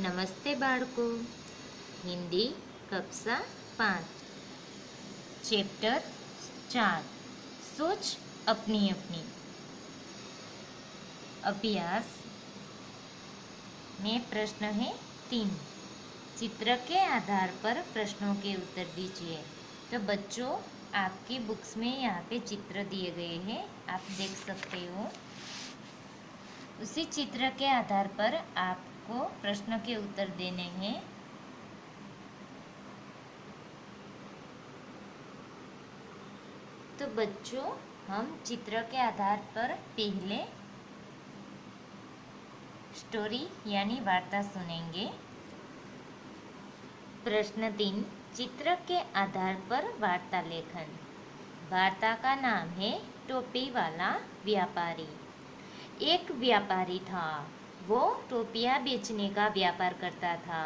નમસ્તે બાળકો. હિન્દી કક્ષા 5 चैप्टर 4 सोच अपनी अपनी। अभ्यास में प्रश्न है 3। चित्र के आधार पर प्रश्नों के उत्तर दीजिए। तो बच्चों, आपकी बुक्स में यहाँ पे चित्र दिए गए हैं, आप देख सकते हो। उसी चित्र के आधार पर आपको प्रश्न के उत्तर देने हैं। तो बच्चों, हम चित्र के आधार पर पहले स्टोरी यानी वार्ता सुनेंगे। प्रश्न 3, चित्र के आधार पर वार्ता लेखन। वार्ता का नाम है टोपी वाला व्यापारी। एक व्यापारी था, वो टोपियाँ बेचने का व्यापार करता था।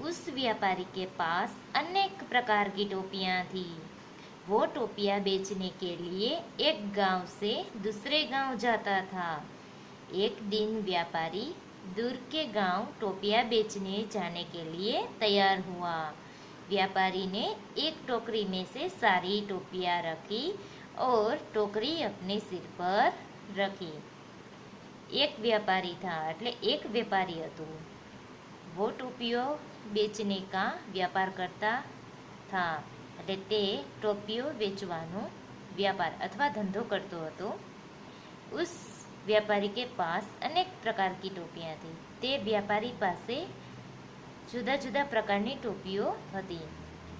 उस व्यापारी के पास अनेक प्रकार की टोपियाँ थी। वो टोपियाँ बेचने के लिए एक गांव से दूसरे गांव जाता था। एक दिन व्यापारी दूर के गांव टोपियाँ बेचने जाने के लिए तैयार हुआ। व्यापारी ने एक टोकरी में से सारी टोपियाँ रखी और टोकरी अपने सिर पर रखी। एक व्यापारी था એટલે એક વેપારી હતો, वो टोपियों बेचने का व्यापार करता था એટલે તે ટોપિયો વેચવાનો व्यापार अथवा धंधो करतो હતો। उस व्यापारी के पास अनेक प्रकार की टोपियाँ थी। તે व्यापारी पासे जुदा जुदा प्रकारनी टोपियों हती।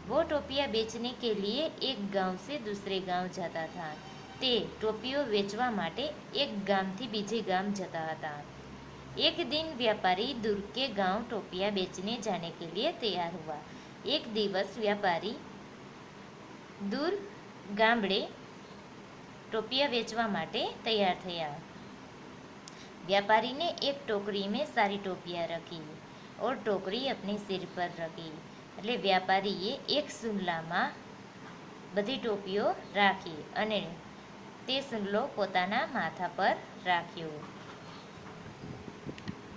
वो टोपियाँ बेचने के लिए एक गांव से दूसरे गांव जाता था। તે ટોપીઓ વેચવા માટે એક ગામથી બીજે ગામ જતા હતા। एक दिन व्यापारी दूर के गांव टोपियाँ बेचने जाने के लिए तैयार हुआ। एक दिवस व्यापारी दूर गामड़े टोपियाँ वेचवा माटे तैयार थया। व्यापारी ने एक टोकरी में सारी टोपियाँ रखी और टोकरी अपने सिर पर रखी। એટલે व्यापारीए एक सुंडलाમાં बधी टोपियों राखी અને તે સુંડલો પોતાના માથા પર રાખ્યો।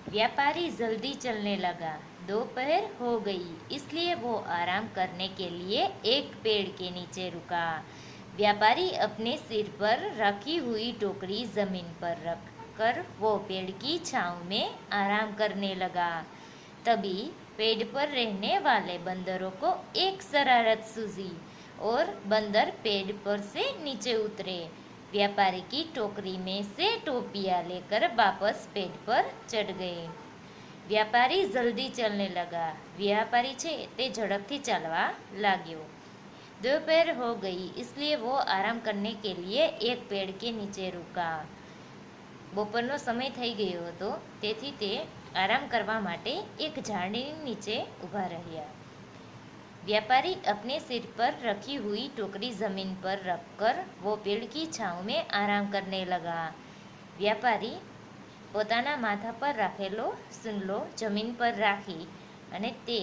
व्यापारी जल्दी चलने लगा। दोपहर हो गई, इसलिए वो आराम करने के लिए एक पेड़ के नीचे रुका। व्यापारी अपने सिर पर रखी हुई टोकरी जमीन पर रखकर वो पेड़ की छांव में आराम करने लगा। तभी पेड़ पर रहने वाले बंदरों को एक शरारत सूझी और बंदर पेड़ पर से नीचे उतरे। व्यापारी की टोकरी में से टोपियाँ लेकर वापस पेड़ पर चढ़ गए। व्यापारी जल्दी चलने लगा। व्यापारी छे ते झड़पथी चालवा लाग्यो। दोपहर हो गई, इसलिए वो आराम करने के लिए एक पेड़ के नीचे रुका। બપોરનો સમય થઈ ગયો હતો, તેથી તે આરામ કરવા માટે એક ઝાડની નીચે ઊભા રહ્યા। व्यापारी अपने सिर पर रखी हुई टोकरी जमीन पर रखकर वो पेड़ की छांव में आराम करने लगा। व्यापारी પોતાના માથા પર રાખેલો સુંડલો જમીન પર રાખી અને તે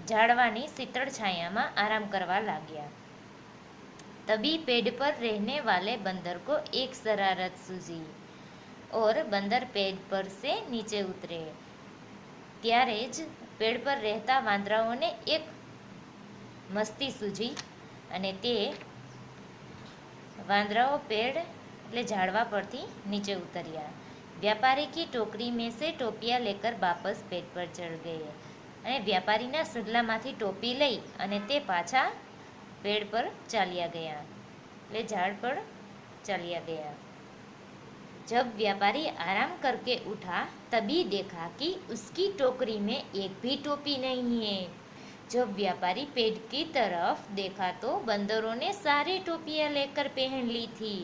ઝાડવાની શીતળ છાયામાં આરામ કરવા लाग्या। तभी पेड़ पर रहने वाले बंदर को एक शरारत सूझी और बंदर पेड़ पर से नीचे उतरे। ત્યારે જ पेड़ पर रहता वांदराओने एक मस्ती सूझी અને તે वांदराओ पेड़ એટલે ઝાડવા પરથી નીચે ઉતર્યા। व्यापारी की टोकरी में से टोपियाँ लेकर वापस पेड़ पर चढ़ गए અને व्यापारीना સુડલામાંથી ટોપી લઈ અને તે પાછા पेड़ पर चालिया गया, ले झाड़ पर चालिया गया। जब व्यापारी आराम करके उठा तभी देखा कि उसकी टोकरी में एक भी टोपी नहीं है। जब व्यापारी पेड़ की तरफ देखा तो बंदरों ने सारी टोपियाँ लेकर पहन ली थी।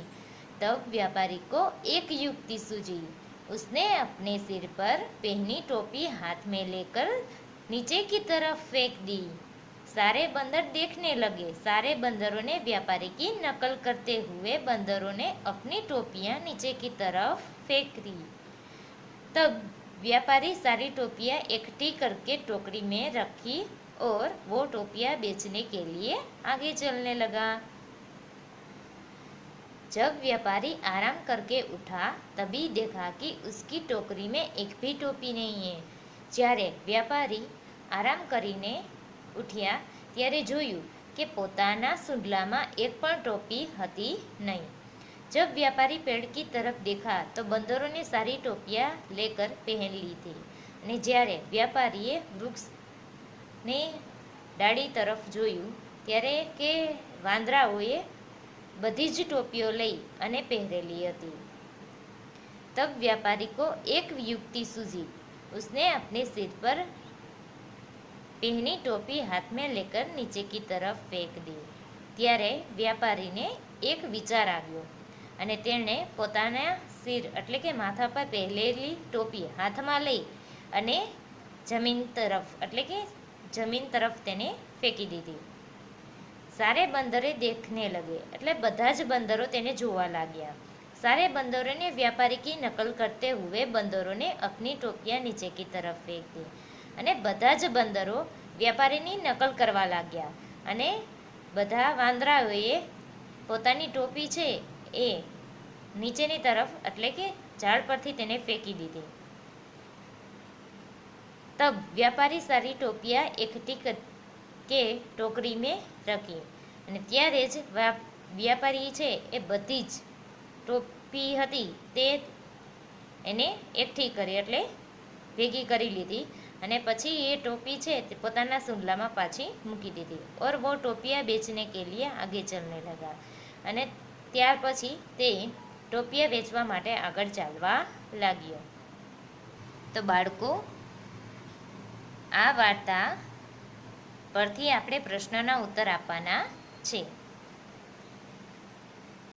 तब व्यापारी को एक युक्ति सूझी। उसने अपने सिर पर पहनी टोपी हाथ में लेकर नीचे की तरफ फेंक दी। सारे बंदर देखने लगे। सारे बंदरों ने व्यापारी की नकल करते हुए बंदरों ने अपनी टोपियाँ नीचे की तरफ फेंक दी। तब व्यापारी सारी टोपियाँ इकट्ठी करके टोकरी में रखी और वो टोपियाँ बेचने के लिए आगे चलने लगा। जब व्यापारी आराम करके उठा तभी देखा कि उसकी टोकरी में एक भी टोपी नहीं है। જ્યારે વ્યાપારી આરામ કરીને ઉઠ્યા ત્યારે જોયું કે પોતાના સૂંઢલામાં એક પણ ટોપી હતી नहीं। जब व्यापारी पेड़ की तरफ देखा तो बंदरों ने सारी टोपियां लेकर पहन ली थी। અને જ્યારે વ્યાપારીએ વૃક્ષની ડાળી તરફ જોયું ત્યારે કે વાંદરાઓએ બધી જ ટોપીઓ લઈ અને પહેરેલી હતી। तब व्यापारी को एक युक्ति सूझी। उसने अपने सिर पर पहनी टोपी हाथ में लेकर नीचे की तरफ फेंक दी। ત્યારે વ્યાપારીને એક વિચાર આવ્યો અને તેણે પોતાના સિર એટલે કે માથા પર પહેરેલી ટોપી હાથમાં લઈ અને જમીન તરફ એટલે કે જમીન તરફ તેને ફેંકી દીધી। सारे बंदरे देखने लगे એટલે બધા જ બંદરો તેને જોવા लाग्या। सारे बंदरों ने व्यापारी की नकल करते हुए बंदरों ने अपनी टोपियां नीचे की तरफ फेंक दी। અને બધા જ બંદરો વ્યાપારીની નકલ કરવા લાગ્યા અને બધા વાંદરાઓએ પોતાની ટોપી છે એ નીચેની તરફ એટલે કે ઝાડ પરથી તેને ફેંકી દીધી। तब व्यापारी सारी टोपियां इकट्ठी के टोकरी में रखी। અને ત્યારે જ વ્યાપારી છે એ બધી જ ટોપી હતી તે એને એકઠી કરી એટલે ભેગી કરી લીધી અને પછી એ ટોપી છે તે પોતાના સૂંઢલામાં પાછી મૂકી દીધી। और वो टोपियां बेचने के लिए आगे चलने लगा। અને ત્યાર પછી તે ટોપિયા વેચવા માટે આગળ ચાલવા લાગ્યો। તો બાળકો આ વાર્તા પરથી આપણે પ્રશ્નના ઉત્તર આપવાના છે।